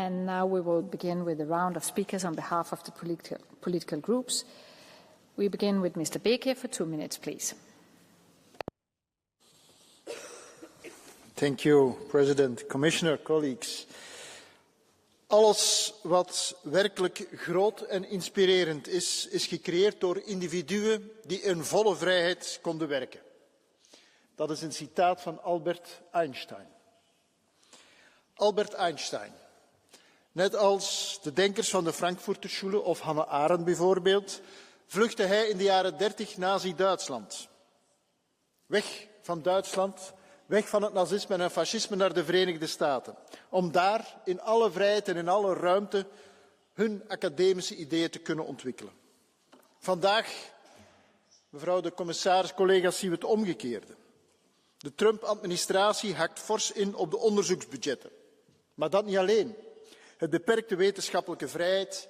And now we will begin with a round of speakers on behalf of the political groups. We begin with Mr. Beke for 2 minutes, please. Thank you, President, Commissioner, colleagues. Alles wat werkelijk groot en inspirerend is, is gecreëerd door individuen die in volle vrijheid konden werken. Dat is een citaat van Albert Einstein. Albert Einstein, net als de denkers van de Frankfurter Schule of Hannah Arendt bijvoorbeeld, vluchtte hij in de jaren 30 Nazi-Duitsland. Weg van Duitsland, weg van het nazisme en het fascisme naar de Verenigde Staten. Om daar in alle vrijheid en in alle ruimte hun academische ideeën te kunnen ontwikkelen. Vandaag, mevrouw de commissaris, collega's, zien we het omgekeerde. De Trump-administratie hakt fors in op de onderzoeksbudgetten. Maar dat niet alleen. Het beperkt de wetenschappelijke vrijheid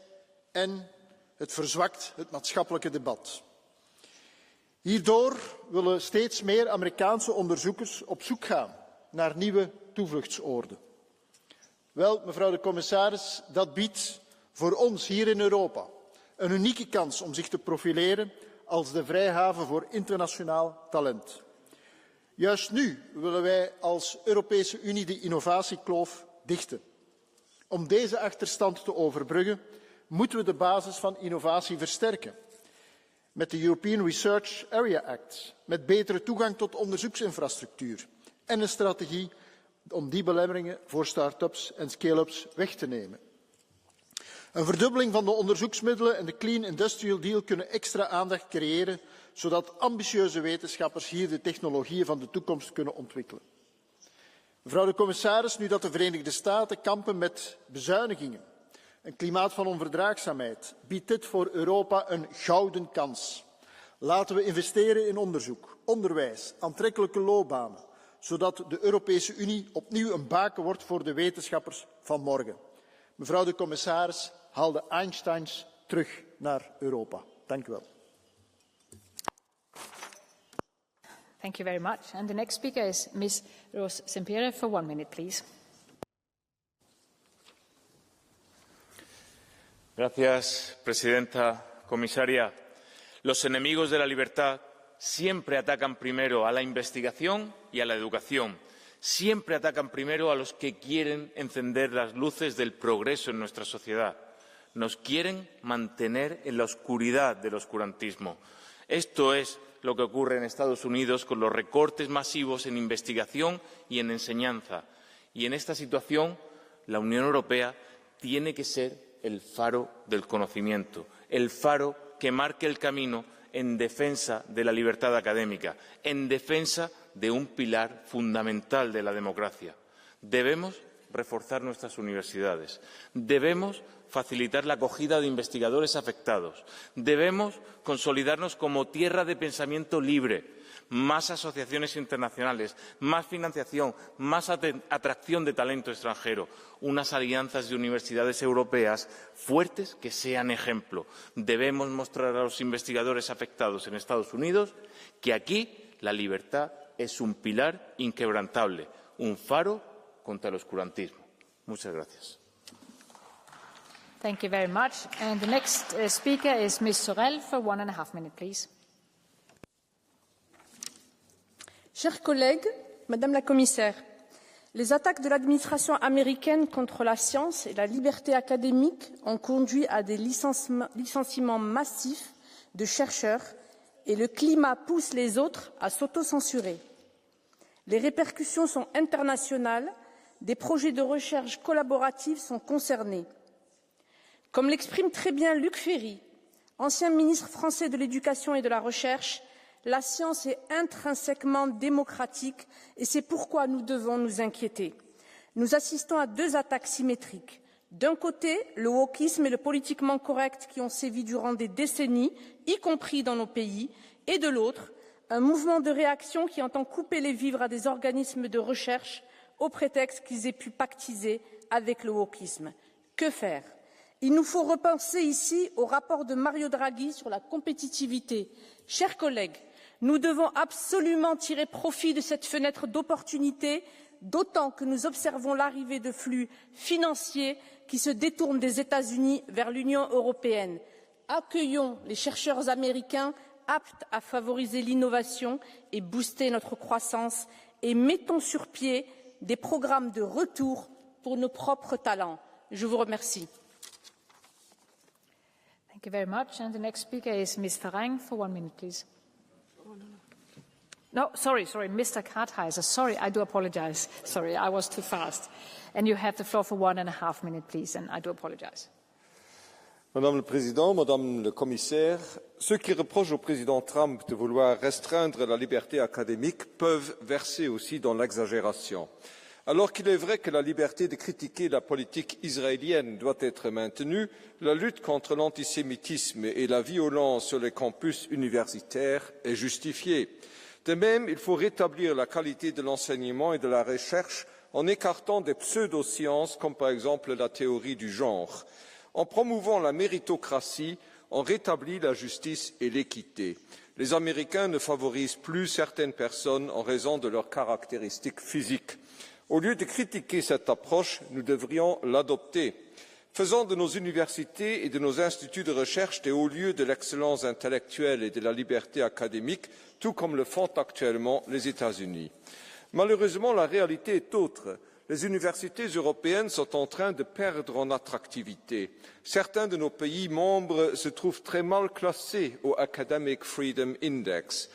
en het verzwakt het maatschappelijke debat. Hierdoor willen steeds meer Amerikaanse onderzoekers op zoek gaan naar nieuwe toevluchtsoorden. Wel, mevrouw de commissaris, dat biedt voor ons hier in Europa een unieke kans om zich te profileren als de vrijhaven voor internationaal talent. Juist nu willen wij als Europese Unie de innovatiekloof dichten. Om deze achterstand te overbruggen, moeten we de basis van innovatie versterken. Met de European Research Area Act, met betere toegang tot onderzoeksinfrastructuur en een strategie om die belemmeringen voor start-ups en scale-ups weg te nemen. Een verdubbeling van de onderzoeksmiddelen en de Clean Industrial Deal kunnen extra aandacht creëren, zodat ambitieuze wetenschappers hier de technologieën van de toekomst kunnen ontwikkelen. Mevrouw de commissaris, nu dat de Verenigde Staten kampen met bezuinigingen, een klimaat van onverdraagzaamheid, biedt dit voor Europa een gouden kans. Laten we investeren in onderzoek, onderwijs, aantrekkelijke loopbanen, zodat de Europese Unie opnieuw een baken wordt voor de wetenschappers van morgen. Mevrouw de commissaris, haal de Einsteins terug naar Europa. Dank u wel. Thank you very much. And the next speaker is Ms. Ros Sempere for 1 minute, please. Gracias, presidenta, comisaria. Los enemigos de la libertad siempre atacan primero a la investigación y a la educación. Siempre atacan primero a los que quieren encender las luces del progreso en nuestra sociedad. Nos quieren mantener en la oscuridad del oscurantismo. Esto es lo que ocurre en Estados Unidos con los recortes masivos en investigación y en enseñanza. Y en esta situación, la Unión Europea tiene que ser el faro del conocimiento, el faro que marque el camino en defensa de la libertad académica, en defensa de un pilar fundamental de la democracia. Debemos reforzar nuestras universidades, debemos facilitar la acogida de investigadores afectados, debemos consolidarnos como tierra de pensamiento libre, más asociaciones internacionales, más financiación, más atracción de talento extranjero, unas alianzas de universidades europeas fuertes que sean ejemplo. Debemos mostrar a los investigadores afectados en Estados Unidos que aquí la libertad es un pilar inquebrantable, un faro contra el oscurantismo. Muchas gracias. Thank you very much. And the next speaker is Ms. Sorel for 1.5 minutes, please. Chers collègues, Madame la Commissaire, les attaques de l'administration américaine contre la science et la liberté académique ont conduit à des licenciements massifs de chercheurs et le climat pousse les autres à s'autocensurer. Les répercussions sont internationales, des projets de recherche collaborative sont concernés. Comme l'exprime très bien Luc Ferry, ancien ministre français de l'Éducation et de la Recherche, la science est intrinsèquement démocratique et c'est pourquoi nous devons nous inquiéter. Nous assistons à 2 attaques symétriques. D'un côté, le wokisme et le politiquement correct qui ont sévi durant des décennies, y compris dans nos pays, et de l'autre, un mouvement de réaction qui entend couper les vivres à des organismes de recherche au prétexte qu'ils aient pu pactiser avec le wokisme. Que faire? Il nous faut repenser ici au rapport de Mario Draghi sur la compétitivité. Chers collègues, nous devons absolument tirer profit de cette fenêtre d'opportunité d'autant que nous observons l'arrivée de flux financiers qui se détournent des États-Unis vers l'Union européenne. Accueillons les chercheurs américains aptes à favoriser l'innovation et booster notre croissance et mettons sur pied des programmes de retour pour nos propres talents. Je vous remercie. Thank you very much. And the next speaker is Ms. Farang for 1 minute, please. No, sorry, Mr. Kartheiser. Sorry, I do apologize. Sorry, I was too fast. And you have the floor for 1.5 minutes, please, and I do apologize. Madame le Président, Madame le Commissaire, ceux qui reprochent au président Trump de vouloir restreindre la liberté académique peuvent verser aussi dans l'exagération. Alors qu'il est vrai que la liberté de critiquer la politique israélienne doit être maintenue, la lutte contre l'antisémitisme et la violence sur les campus universitaires est justifiée. De même, il faut rétablir la qualité de l'enseignement et de la recherche en écartant des pseudosciences comme par exemple la théorie du genre. En promouvant la méritocratie, on rétablit la justice et l'équité. Les Américains ne favorisent plus certaines personnes en raison de leurs caractéristiques physiques. Au lieu de critiquer cette approche, nous devrions l'adopter. Faisons de nos universités et de nos instituts de recherche des hauts lieux de l'excellence intellectuelle et de la liberté académique, tout comme le font actuellement les États-Unis. Malheureusement, la réalité est autre. Les universités européennes sont en train de perdre en attractivité. Certains de nos pays membres se trouvent très mal classés au Academic Freedom Index.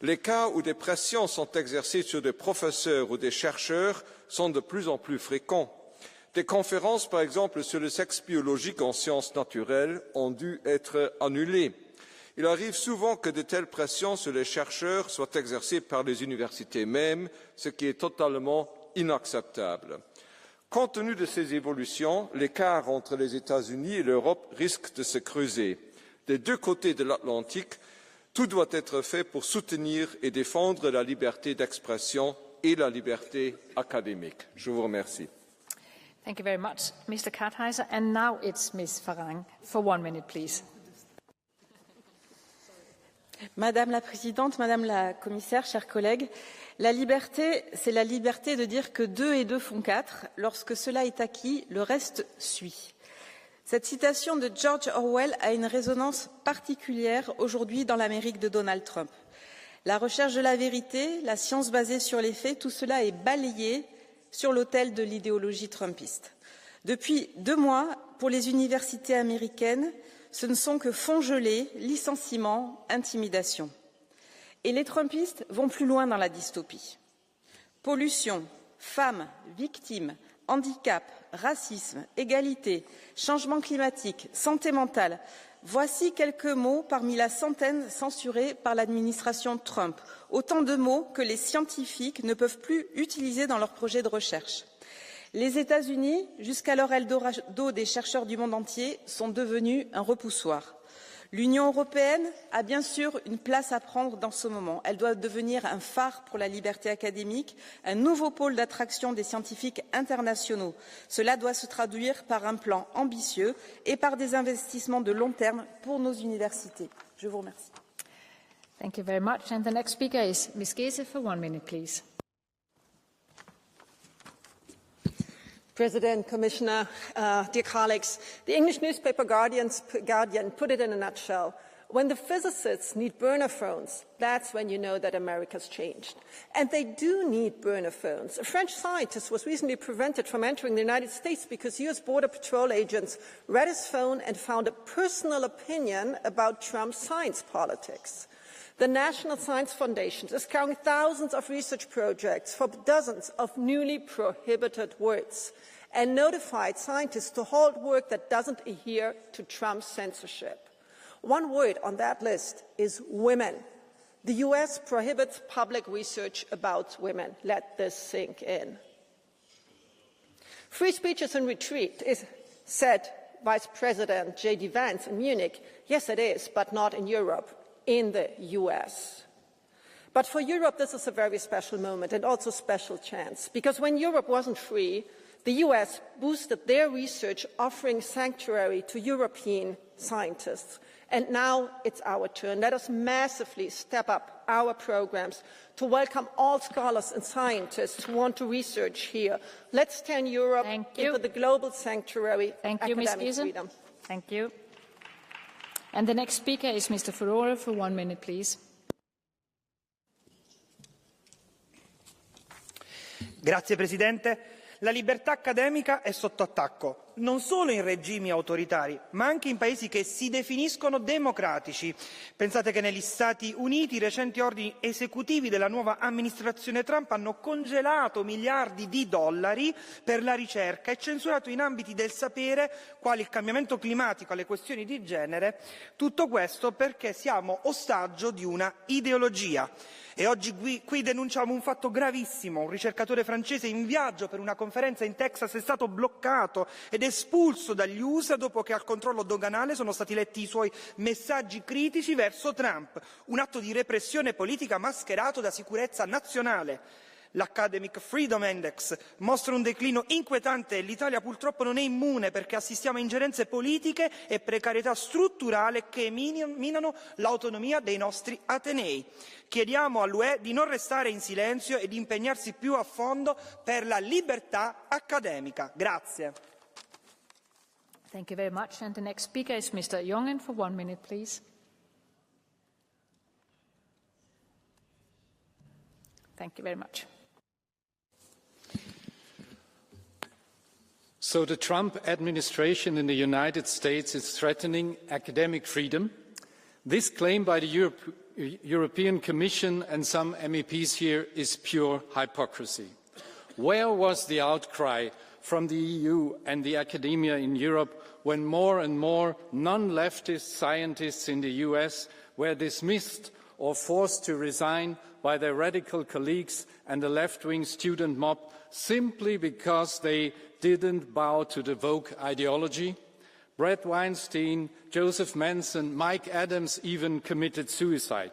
Les cas où des pressions sont exercées sur des professeurs ou des chercheurs sont de plus en plus fréquents. Des conférences, par exemple, sur le sexe biologique en sciences naturelles ont dû être annulées. Il arrive souvent que de telles pressions sur les chercheurs soient exercées par les universités mêmes, ce qui est totalement inacceptable. Compte tenu de ces évolutions, l'écart entre les États-Unis et l'Europe risque de se creuser. Des deux côtés de l'Atlantique, tout doit être fait pour soutenir et défendre la liberté d'expression et la liberté académique. Je vous remercie. Thank you very much, Mr. Kartheiser. And now it's Ms. Farang for 1 minute, please. Madame la Présidente, Madame la Commissaire, chers collègues, la liberté, c'est la liberté de dire que 2 et 2 font 4. Lorsque cela est acquis, le reste suit. Cette citation de George Orwell a une résonance particulière aujourd'hui dans l'Amérique de Donald Trump. La recherche de la vérité, la science basée sur les faits, tout cela est balayé sur l'autel de l'idéologie trumpiste. Depuis 2 mois, pour les universités américaines, ce ne sont que fonds gelés, licenciements, intimidations. Et les trumpistes vont plus loin dans la dystopie. Pollution, femmes, victimes, handicap, racisme, égalité, changement climatique, santé mentale. Voici quelques mots parmi la centaine censurés par l'administration Trump. Autant de mots que les scientifiques ne peuvent plus utiliser dans leurs projets de recherche. Les États-Unis, jusqu'alors Eldorado des chercheurs du monde entier, sont devenus un repoussoir. L'Union européenne a bien sûr une place à prendre dans ce moment. Elle doit devenir un phare pour la liberté académique, un nouveau pôle d'attraction des scientifiques internationaux. Cela doit se traduire par un plan ambitieux et par des investissements de long terme pour nos universités. Je vous remercie. Thank you very much. And the next speaker is Ms. Gese for 1 minute, please. President, Commissioner, dear colleagues, the English newspaper Guardian put it in a nutshell. When the physicists need burner phones, that's when you know that America's changed. And they do need burner phones. A French scientist was recently prevented from entering the United States because US Border Patrol agents read his phone and found a personal opinion about Trump's science politics. The National Science Foundation is carrying thousands of research projects for dozens of newly prohibited words and notified scientists to halt work that doesn't adhere to Trump's censorship. One word on that list is women. The US prohibits public research about women. Let this sink in. Free speech is in retreat, said Vice President J.D. Vance in Munich. Yes, it is, but not in Europe. In the US. But for Europe, this is a very special moment and also a special chance, because when Europe wasn't free, the US boosted their research, offering sanctuary to European scientists. And now it's our turn. Let us massively step up our programs to welcome all scholars and scientists who want to research here. Let's turn Europe into the global sanctuary of academic freedom. Thank you. And the next speaker is Mr. Furore for 1 minute, please. Grazie Presidente. La libertà accademica è sotto attacco, non solo in regimi autoritari, ma anche in paesi che si definiscono democratici. Pensate che negli Stati Uniti i recenti ordini esecutivi della nuova amministrazione Trump hanno congelato miliardi di dollari per la ricerca e censurato in ambiti del sapere, quali il cambiamento climatico e le questioni di genere, tutto questo perché siamo ostaggio di una ideologia. E oggi qui denunciamo un fatto gravissimo. Un ricercatore francese in viaggio per una conferenza in Texas è stato bloccato ed espulso dagli USA dopo che al controllo doganale sono stati letti i suoi messaggi critici verso Trump, un atto di repressione politica mascherato da sicurezza nazionale. L'Academic Freedom Index mostra un declino inquietante e l'Italia purtroppo non è immune perché assistiamo a ingerenze politiche e precarietà strutturale che minano l'autonomia dei nostri atenei. Chiediamo all'UE di non restare in silenzio e di impegnarsi più a fondo per la libertà accademica. Grazie. Thank you very much. And the next speaker is Mr. Jongen for 1 minute, please. Thank you very much. So the Trump administration in the United States is threatening academic freedom. This claim by the European Commission and some MEPs here is pure hypocrisy. Where was the outcry from the EU and the academia in Europe when more and more non-leftist scientists in the US were dismissed or forced to resign by their radical colleagues and the left-wing student mob simply because they didn't bow to the woke ideology? Bret Weinstein, Joseph Manson, Mike Adams even committed suicide.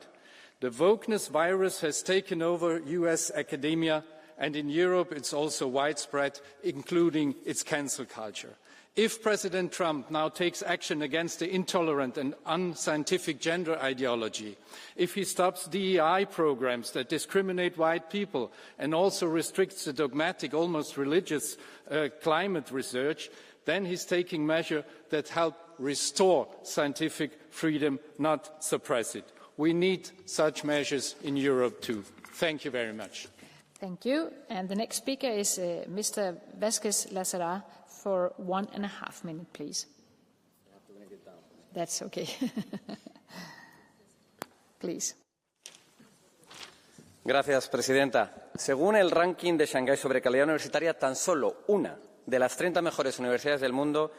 The wokeness virus has taken over US academia, and in Europe it's also widespread, including its cancel culture. If President Trump now takes action against the intolerant and unscientific gender ideology, if he stops DEI programs that discriminate white people and also restricts the dogmatic, almost religious climate research, then he's taking measures that help restore scientific freedom, not suppress it. We need such measures in Europe too. Thank you very much. Thank you. And the next speaker is Mr. Vasquez Lazara for 1.5 minutes, please. That's okay. Please. Gracias, Presidenta. Según el ranking de Shanghái sobre calidad universitaria, tan solo una de las 30 mejores universidades del mundo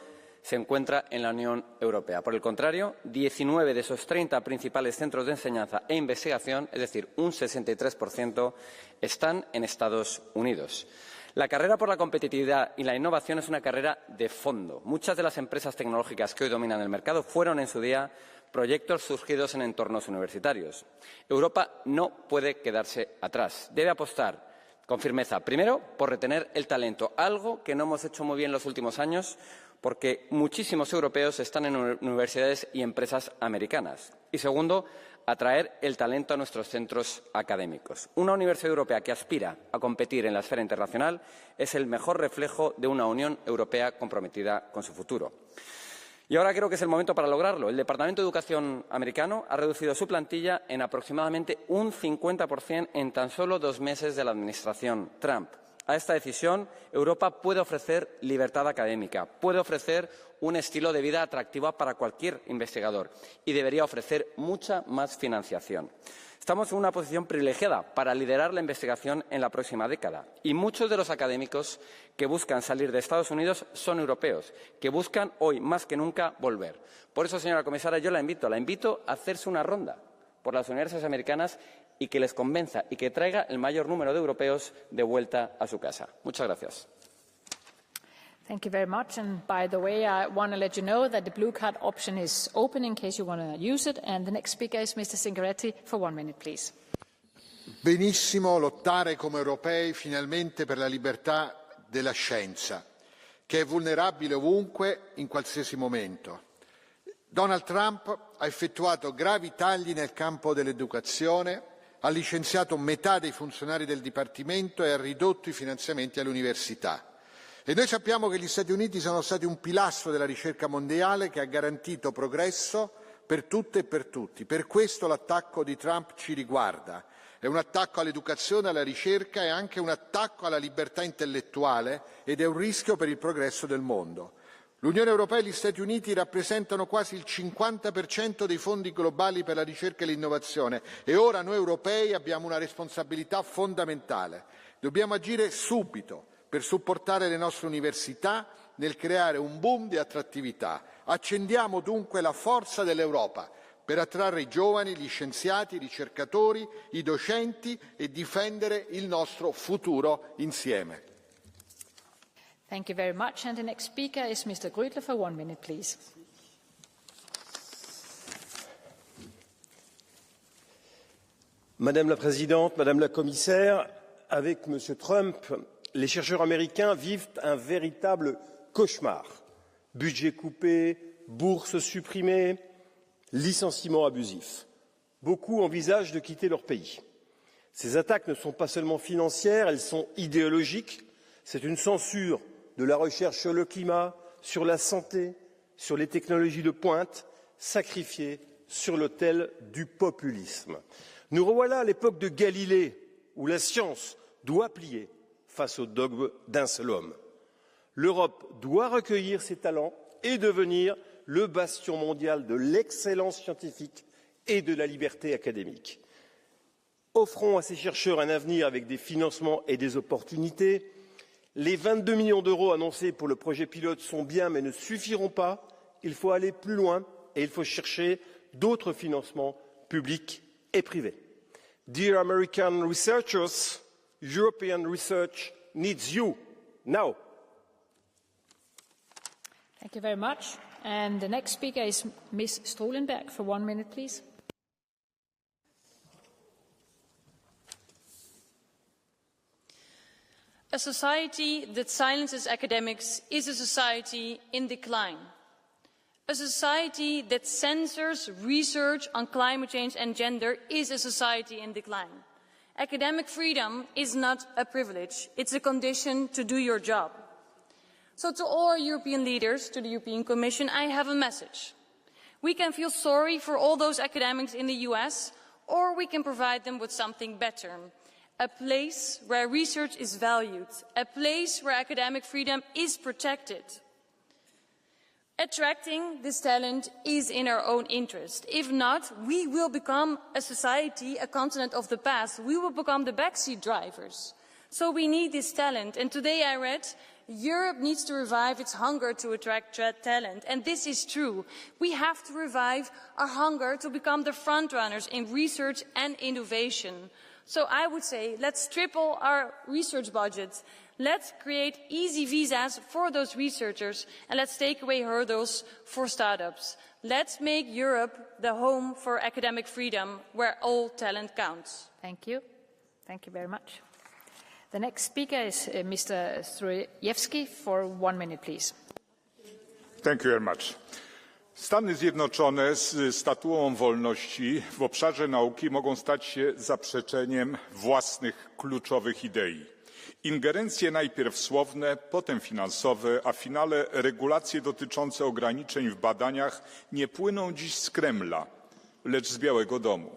se encuentra en la Unión Europea. Por el contrario, 19 de esos 30 principales centros de enseñanza e investigación, es decir, un 63%, están en Estados Unidos. La carrera por la competitividad y la innovación es una carrera de fondo. Muchas de las empresas tecnológicas que hoy dominan el mercado fueron en su día proyectos surgidos en entornos universitarios. Europa no puede quedarse atrás. Debe apostar con firmeza, primero, por retener el talento, algo que no hemos hecho muy bien en los últimos años, porque muchísimos europeos están en universidades y empresas americanas. Y segundo, atraer el talento a nuestros centros académicos. Una universidad europea que aspira a competir en la esfera internacional es el mejor reflejo de una Unión Europea comprometida con su futuro. Y ahora creo que es el momento para lograrlo. El Departamento de Educación americano ha reducido su plantilla en aproximadamente un 50% en tan solo 2 meses de la administración Trump. A esta decisión, Europa puede ofrecer libertad académica, puede ofrecer un estilo de vida atractivo para cualquier investigador y debería ofrecer mucha más financiación. Estamos en una posición privilegiada para liderar la investigación en la próxima década y muchos de los académicos que buscan salir de Estados Unidos son europeos, que buscan hoy más que nunca volver. Por eso, señora comisaria, yo la invito a hacerse una ronda por las universidades americanas y que les convenza y que traiga el mayor número de europeos de vuelta a su casa. Muchas gracias. Thank you very much. And by the way, I want to let you know that the blue card option is open in case you want to use it. And the next speaker is Mr. Zingaretti for 1 minute, please. Benissimo lottare come europei finalmente per la libertà della scienza, che è vulnerabile ovunque, in qualsiasi momento. Donald Trump ha effettuato gravi tagli nel campo dell'educazione, ha licenziato metà dei funzionari del Dipartimento e ha ridotto i finanziamenti alle università. E noi sappiamo che gli Stati Uniti sono stati un pilastro della ricerca mondiale che ha garantito progresso per tutte e per tutti. Per questo l'attacco di Trump ci riguarda. È un attacco all'educazione, alla ricerca, è anche un attacco alla libertà intellettuale ed è un rischio per il progresso del mondo. L'Unione Europea e gli Stati Uniti rappresentano quasi il 50% dei fondi globali per la ricerca e l'innovazione e ora noi europei abbiamo una responsabilità fondamentale. Dobbiamo agire subito per supportare le nostre università nel creare un boom di attrattività. Accendiamo dunque la forza dell'Europa per attrarre i giovani, gli scienziati, i ricercatori, i docenti e difendere il nostro futuro insieme. Thank you very much. And the next speaker is Mr. Grüttler for 1 minute, please. Madame la Présidente, Madame la Commissaire, avec M. Trump, les chercheurs américains vivent un véritable cauchemar. Budget coupé, bourses supprimées, licenciements abusifs. Beaucoup envisagent de quitter leur pays. Ces attaques ne sont pas seulement financières, elles sont idéologiques. C'est une censure de la recherche sur le climat, sur la santé, sur les technologies de pointe, sacrifiées sur l'autel du populisme. Nous revoilà à l'époque de Galilée, où la science doit plier face au dogme d'un seul homme. L'Europe doit recueillir ses talents et devenir le bastion mondial de l'excellence scientifique et de la liberté académique. Offrons à ces chercheurs un avenir avec des financements et des opportunités. Les 22 millions d'euros annoncés pour le projet pilote sont bien, mais ne suffiront pas. Il faut aller plus loin et il faut chercher d'autres financements publics et privés. Dear American researchers, European research needs you now. Thank you very much. And the next speaker is Ms. Strulenberg for 1 minute, please. A society that silences academics is a society in decline. A society that censors research on climate change and gender is a society in decline. Academic freedom is not a privilege, it's a condition to do your job. So to all our European leaders, to the European Commission, I have a message. We can feel sorry for all those academics in the US, or we can provide them with something better. A place where research is valued, a place where academic freedom is protected. Attracting this talent is in our own interest. If not, we will become a society, a continent of the past. We will become the backseat drivers. So we need this talent. And today I read, Europe needs to revive its hunger to attract talent. And this is true. We have to revive our hunger to become the front runners in research and innovation. So I would say, let's triple our research budget. Let's create easy visas for those researchers, and let's take away hurdles for startups. Let's make Europe the home for academic freedom, where all talent counts. Thank you. Thank you very much. The next speaker is Mr. Strojewski for 1 minute, please. Thank you very much. Stany Zjednoczone z statuą wolności w obszarze nauki mogą stać się zaprzeczeniem własnych kluczowych idei. Ingerencje najpierw słowne, potem finansowe, a w finale regulacje dotyczące ograniczeń w badaniach nie płyną dziś z Kremla, lecz z Białego Domu.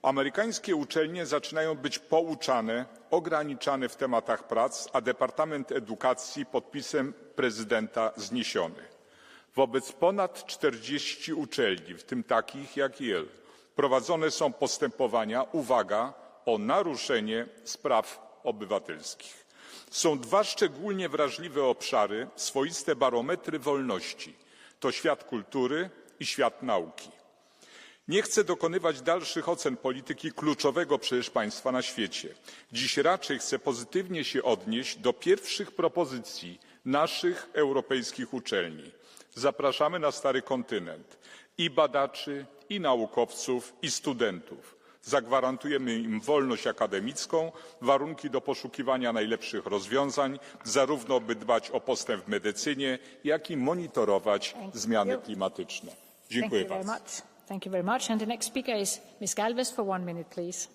Amerykańskie uczelnie zaczynają być pouczane, ograniczane w tematach prac, a Departament Edukacji podpisem prezydenta zniesiony. Wobec ponad 40 uczelni, w tym takich jak Yale, prowadzone są postępowania, uwaga, o naruszenie praw obywatelskich. Są dwa szczególnie wrażliwe obszary, swoiste barometry wolności. To świat kultury i świat nauki. Nie chcę dokonywać dalszych ocen polityki kluczowego przecież państwa na świecie. Dziś raczej chcę pozytywnie się odnieść do pierwszych propozycji naszych europejskich uczelni. Zapraszamy na stary kontynent i badaczy, i naukowców, i studentów. Zagwarantujemy im wolność akademicką, warunki do poszukiwania najlepszych rozwiązań, zarówno by dbać o postęp w medycynie, jak i monitorować zmiany klimatyczne. Dziękuję bardzo. Thank you very much. And the next speaker is Ms. Galvez for 1 minute, please.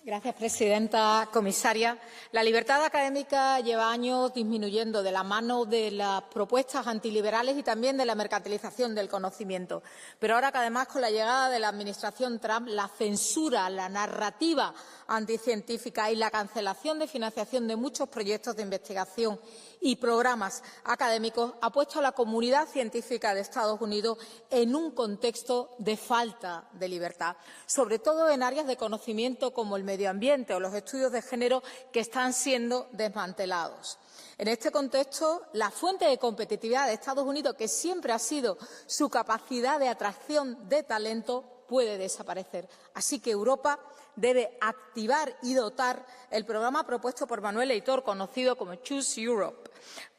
Gracias, presidenta, comisaria. La libertad académica lleva años disminuyendo de la mano de las propuestas antiliberales y también de la mercantilización del conocimiento. Pero ahora que además con la llegada de la administración Trump, la censura, la narrativa anticientífica y la cancelación de financiación de muchos proyectos de investigación y programas académicos ha puesto a la comunidad científica de Estados Unidos en un contexto de falta de libertad, sobre todo en áreas de conocimiento como el medio ambiente o los estudios de género que están siendo desmantelados. En este contexto, la fuente de competitividad de Estados Unidos, que siempre ha sido su capacidad de atracción de talento, puede desaparecer. Así que Europa debe activar y dotar el programa propuesto por Manuel Heitor, conocido como Choose Europe,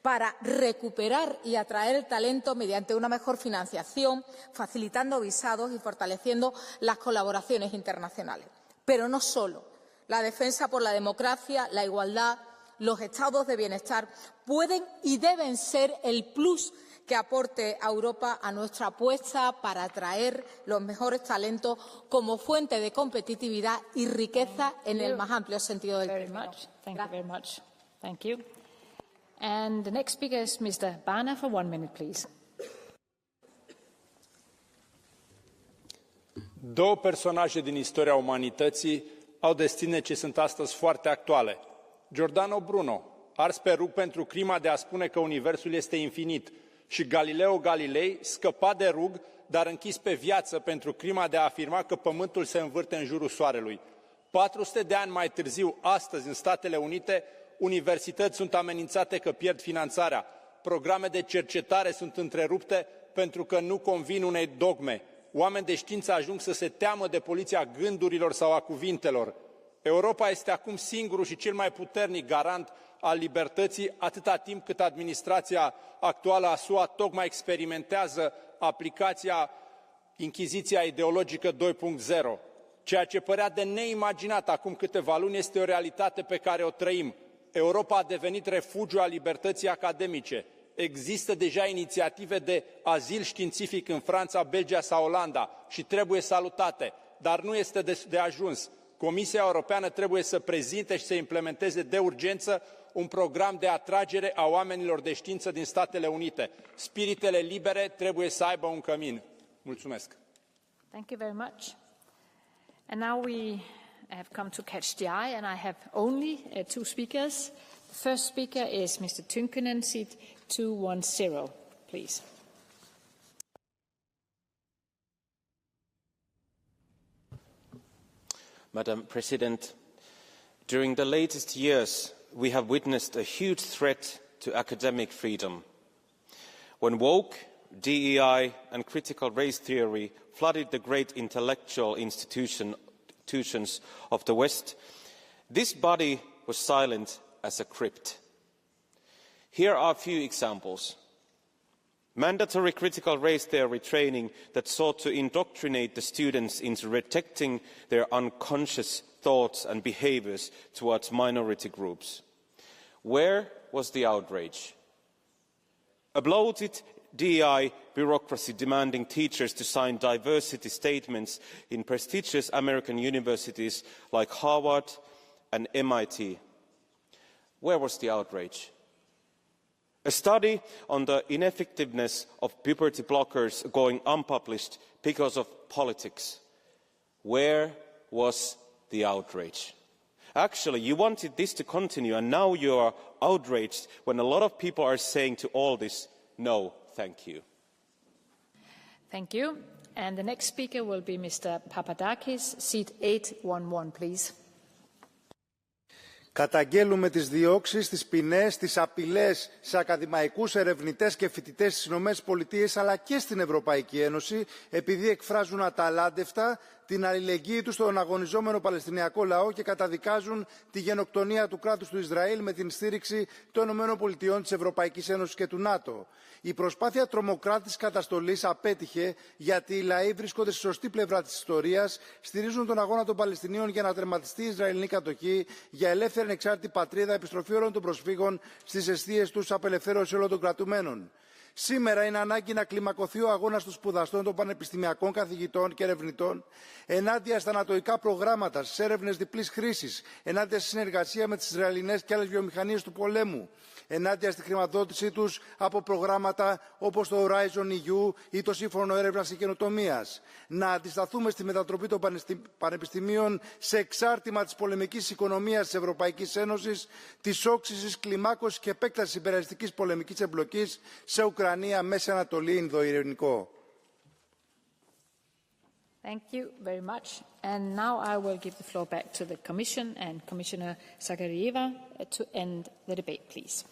para recuperar y atraer el talento mediante una mejor financiación, facilitando visados y fortaleciendo las colaboraciones internacionales. Pero no solo. La defensa por la democracia, la igualdad, los estados de bienestar pueden y deben ser el plus que aporte a Europa a nuestra apuesta para atraer los mejores talentos como fuente de competitividad y riqueza en el más amplio sentido del término. Thank you very much. Thank you. And the next speaker is Mr. Bana for 1 minute, please. Două personaje din istoria umanității au destine ce sunt astăzi foarte actuale. Giordano Bruno, ars pe rug pentru crima de a spune că universul este infinit, și Galileo Galilei, scăpat de rug, dar închis pe viață pentru crima de a afirma că Pământul se învârte în jurul Soarelui. 400 de ani mai târziu, astăzi, în Statele Unite, universități sunt amenințate că pierd finanțarea, programe de cercetare sunt întrerupte pentru că nu convin unei dogme, oameni de știință ajung să se teamă de poliția gândurilor sau a cuvintelor. Europa este acum singurul și cel mai puternic garant al libertății, atâta timp cât administrația actuală a SUA tocmai experimentează aplicația Inchiziția ideologică 2.0. Ceea ce părea de neimaginat acum câteva luni este o realitate pe care o trăim. Europa a devenit refugiu al libertății academice. Există deja inițiative de azil științific în Franța, Belgia sau Olanda și trebuie salutate, dar nu este de ajuns. Comisia Europeană trebuie să prezinte și să implementeze de urgență un program de atragere a oamenilor de știință din Statele Unite. Spiritele libere trebuie să aibă un cămin. Mulțumesc. Thank you very much. And now we have come to catch the eye, and I have only 2 speakers. The first speaker is Mr. Tynkkynen, seat 210, please. Madam President, during the latest years, we have witnessed a huge threat to academic freedom. When woke, DEI and critical race theory flooded the great intellectual institutions of the West, this body was silent as a crypt. Here are a few examples. Mandatory critical race theory training that sought to indoctrinate the students into rejecting their unconscious thoughts and behaviours towards minority groups. Where was the outrage? A bloated DEI bureaucracy demanding teachers to sign diversity statements in prestigious American universities like Harvard and MIT. Where was the outrage? A study on the ineffectiveness of puberty blockers going unpublished because of politics. Where was the outrage? Actually, you wanted this to continue, and now you are outraged when a lot of people are saying to all this, no, thank you. Thank you. And the next speaker will be Mr. Papadakis, seat 811, please. Καταγγέλουμε τις διώξεις, τις ποινές, τις απειλές σε ακαδημαϊκούς ερευνητές και φοιτητές στις ΗΠΑ αλλά και στην Ευρωπαϊκή Ένωση επειδή εκφράζουν αταλάντευτα την αλληλεγγύη τους στον αγωνιζόμενο Παλαιστινιακό λαό και καταδικάζουν τη γενοκτονία του κράτους του Ισραήλ με την στήριξη των ΗΠΑ, της Ευρωπαϊκής Ένωσης και του ΝΑΤΟ. Η προσπάθεια τρομοκράτης καταστολής απέτυχε γιατί οι λαοί βρίσκονται στη σωστή πλευρά της ιστορίας, στηρίζουν τον αγώνα των Παλαιστινίων για να τερματιστεί η Ισραηλινή κατοχή, για ελεύθερη ανεξάρτητη πατρίδα, επιστροφή όλων των προσφύγων στις αιστείες τους, απελευθέρωση όλων των κρατουμένων. Σήμερα είναι ανάγκη να κλιμακωθεί ο αγώνας των σπουδαστών, των πανεπιστημιακών καθηγητών και ερευνητών ενάντια στα ανατοϊκά προγράμματα, στις έρευνες διπλής χρήσης, ενάντια στη συνεργασία με τις Ισραηλινές και άλλες βιομηχανίες του πολέμου, ενάντια στη χρηματοδότησή τους από προγράμματα όπως το Horizon EU ή το Σύμφωνο Έρευνας και Καινοτομίας. Να αντισταθούμε στη μετατροπή των πανεπιστημίων σε εξάρτημα της πολεμικής οικονομίας της Ευρωπαϊκής Ένωσης, της όξυσης, κλιμάκωσης και επέκτασης υπεραλιστικής πολεμικής εμπλοκής σε Ουκρανία, Μέση Ανατολή, Ινδοειρηνικό. Thank you very much. And now I will give the floor back to the Commission and Commissioner Zakhariyeva to end the debate, please.